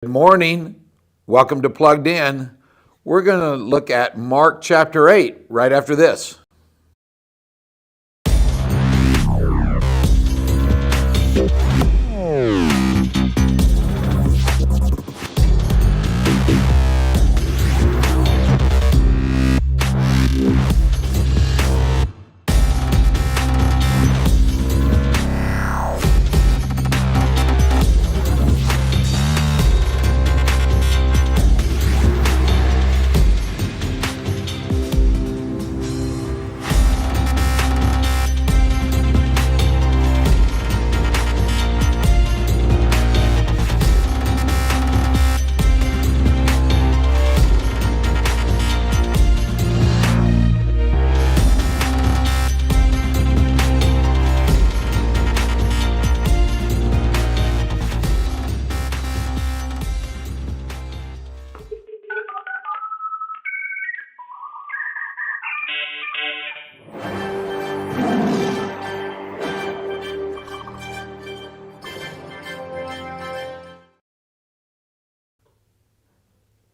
Good morning. Welcome to Plugged In. We're going to look at Mark chapter 8 right after this.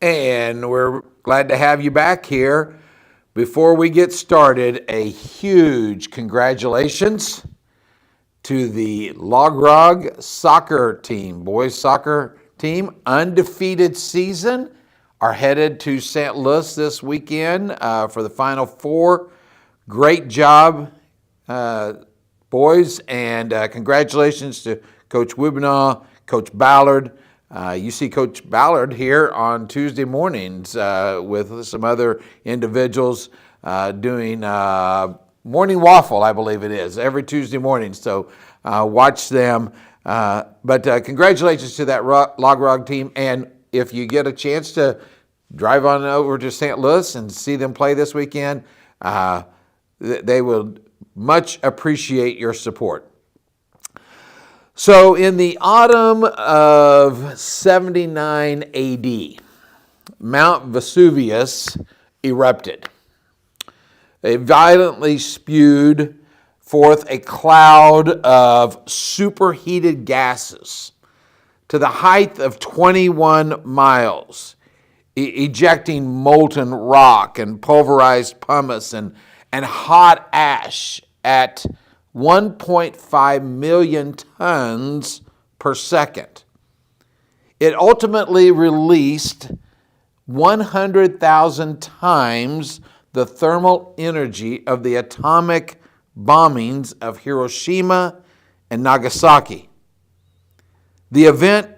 And we're glad to have you back here. Before we get started, a huge congratulations to the K-ROG soccer team, boys soccer team, undefeated season, are headed to St. Louis this weekend for the Final Four. Great job, boys, and congratulations to Coach Wibnaw, Coach Ballard. You see Coach Ballard here on Tuesday mornings with some other individuals doing morning waffle, I believe it is, every Tuesday morning. So watch them. But congratulations to that K-ROG team. And if you get a chance to drive on over to St. Louis and see them play this weekend, they will much appreciate your support. So in the autumn of 79 AD, Mount Vesuvius erupted. It violently spewed forth a cloud of superheated gases to the height of 21 miles, ejecting molten rock and pulverized pumice and hot ash at 1.5 million tons per second. It ultimately released 100,000 times the thermal energy of the atomic bombings of Hiroshima and Nagasaki. The event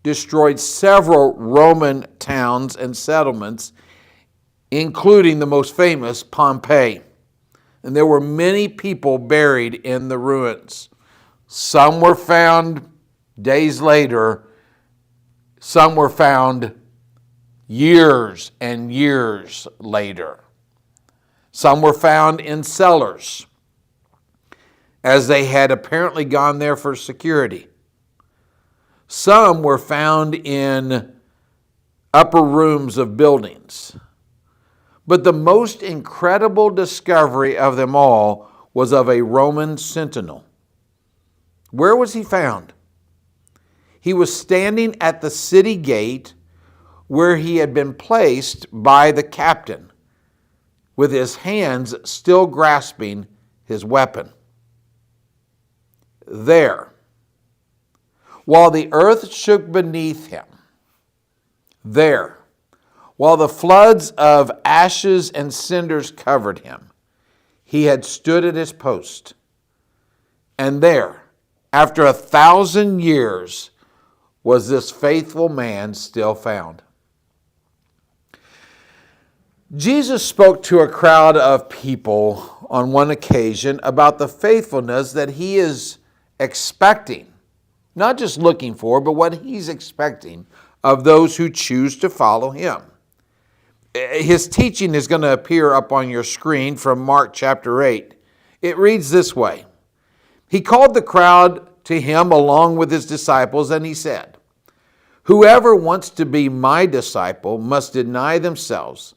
destroyed several Roman towns and settlements, including the most famous, Pompeii. And there were many people buried in the ruins. Some were found days later. Some were found years and years later. Some were found in cellars, as they had apparently gone there for security. Some were found in upper rooms of buildings. But the most incredible discovery of them all was of a Roman sentinel. Where was he found? He was standing at the city gate where he had been placed by the captain, with his hands still grasping his weapon. There, while the earth shook beneath him, there, while the floods of ashes and cinders covered him, he had stood at his post. And there, after 1,000 years, was this faithful man still found. Jesus spoke to a crowd of people on one occasion about the faithfulness that he is expecting, not just looking for, but what he's expecting of those who choose to follow him. His teaching is going to appear up on your screen from Mark chapter 8. It reads this way. He called the crowd to him along with his disciples, and he said, "Whoever wants to be my disciple must deny themselves,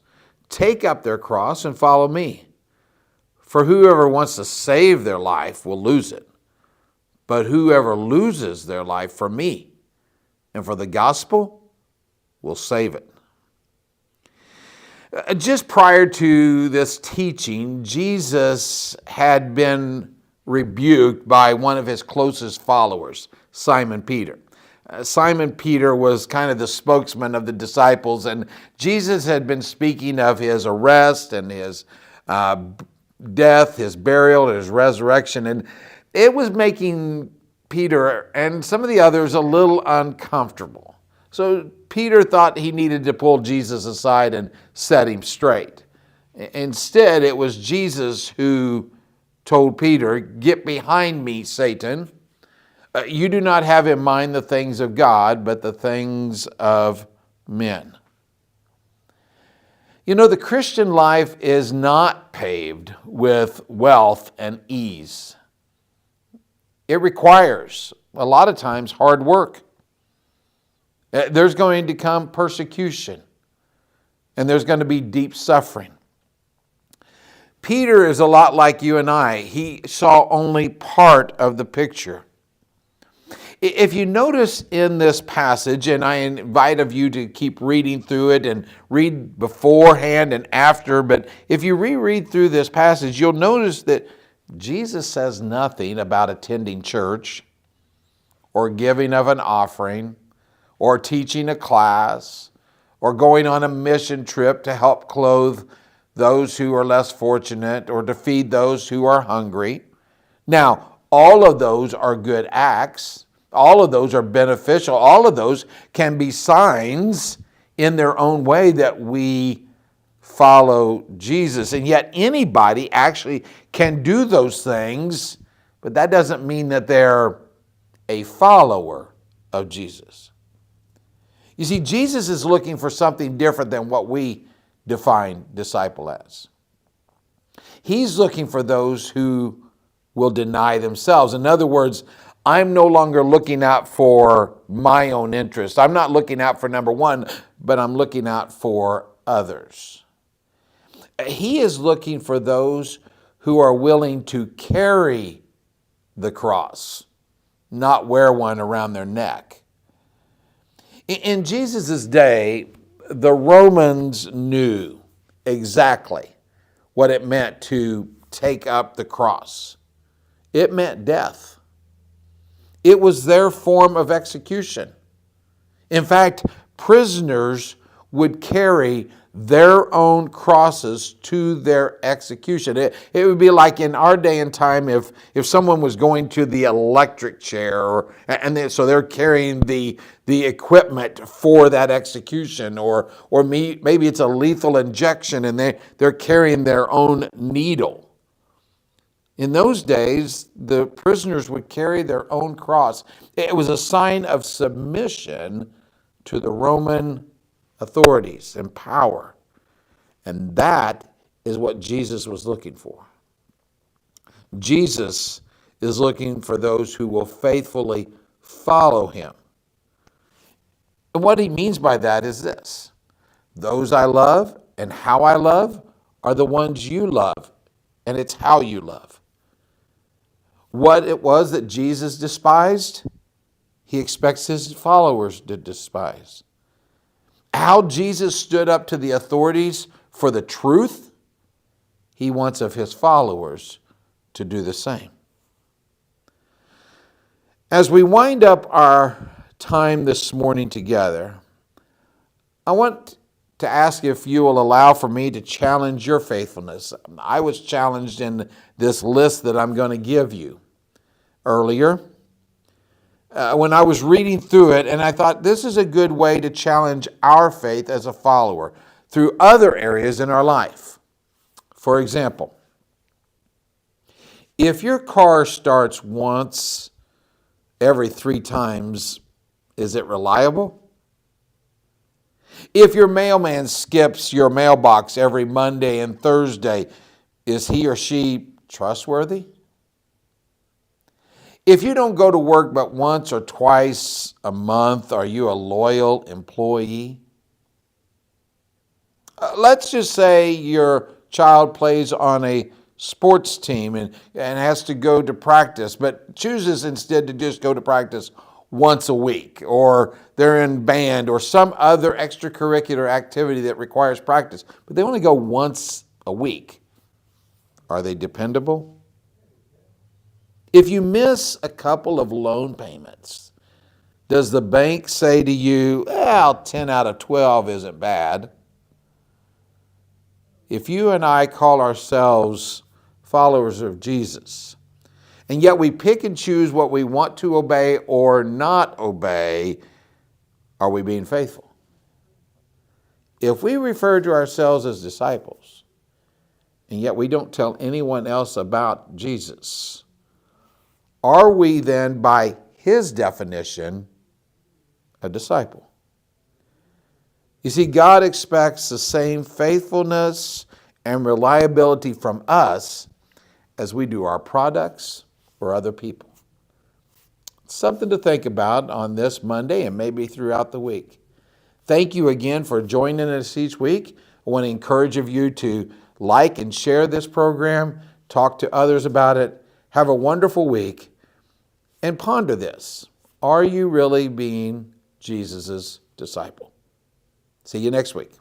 take up their cross, and follow me. For whoever wants to save their life will lose it. But whoever loses their life for me and for the gospel will save it. Just prior to this teaching, Jesus had been rebuked by one of his closest followers, Simon Peter. Simon Peter was kind of the spokesman of the disciples, and Jesus had been speaking of his arrest and his death, his burial, his resurrection, and it was making Peter and some of the others a little uncomfortable. So Peter thought he needed to pull Jesus aside and set him straight. Instead, it was Jesus who told Peter, "Get behind me, Satan. You do not have in mind the things of God, but the things of men." You know, the Christian life is not paved with wealth and ease. It requires, a lot of times, hard work. There's going to come persecution, and there's going to be deep suffering. Peter is a lot like you and I. He saw only part of the picture. If you notice in this passage, and I invite of you to keep reading through it and read beforehand and after, but if you reread through this passage, you'll notice that Jesus says nothing about attending church or giving of an offering or teaching a class or going on a mission trip to help clothe those who are less fortunate or to feed those who are hungry. Now, all of those are good acts. All of those are beneficial. All of those can be signs in their own way that we follow Jesus. And yet anybody actually can do those things, but that doesn't mean that they're a follower of Jesus. You see, Jesus is looking for something different than what we define disciple as. He's looking for those who will deny themselves. In other words, I'm no longer looking out for my own interest. I'm not looking out for number one, but I'm looking out for others. He is looking for those who are willing to carry the cross, not wear one around their neck. In Jesus' day, the Romans knew exactly what it meant to take up the cross. It meant death. It was their form of execution. In fact, prisoners would carry their own crosses to their execution. It would be like in our day and time if someone was going to the electric chair, so they're carrying the equipment for that execution, or maybe it's a lethal injection and they're carrying their own needle. In those days, the prisoners would carry their own cross. It was a sign of submission to the Roman authorities and power. And that is what Jesus was looking for. Jesus is looking for those who will faithfully follow him. And what he means by that is this: those I love and how I love are the ones you love, and it's how you love. What it was that Jesus despised, he expects his followers to despise. How Jesus stood up to the authorities for the truth, he wants of his followers to do the same. As we wind up our time this morning together, I want to ask if you will allow for me to challenge your faithfulness. I was challenged in this list that I'm going to give you earlier. When I was reading through it, and I thought this is a good way to challenge our faith as a follower through other areas in our life. For example, if your car starts once every 3 times, is it reliable? If your mailman skips your mailbox every Monday and Thursday, is he or she trustworthy? If you don't go to work but once or twice a month, are you a loyal employee? Let's just say your child plays on a sports team and has to go to practice, but chooses instead to just go to practice once a week, or they're in band or some other extracurricular activity that requires practice, but they only go once a week. Are they dependable? If you miss a couple of loan payments, does the bank say to you, well, 10 out of 12 isn't bad? If you and I call ourselves followers of Jesus, and yet we pick and choose what we want to obey or not obey, are we being faithful? If we refer to ourselves as disciples, and yet we don't tell anyone else about Jesus, are we then, by his definition, a disciple? You see, God expects the same faithfulness and reliability from us as we do our products or other people. Something to think about on this Monday and maybe throughout the week. Thank you again for joining us each week. I want to encourage you to like and share this program, talk to others about it. Have a wonderful week and ponder this. Are you really being Jesus' disciple? See you next week.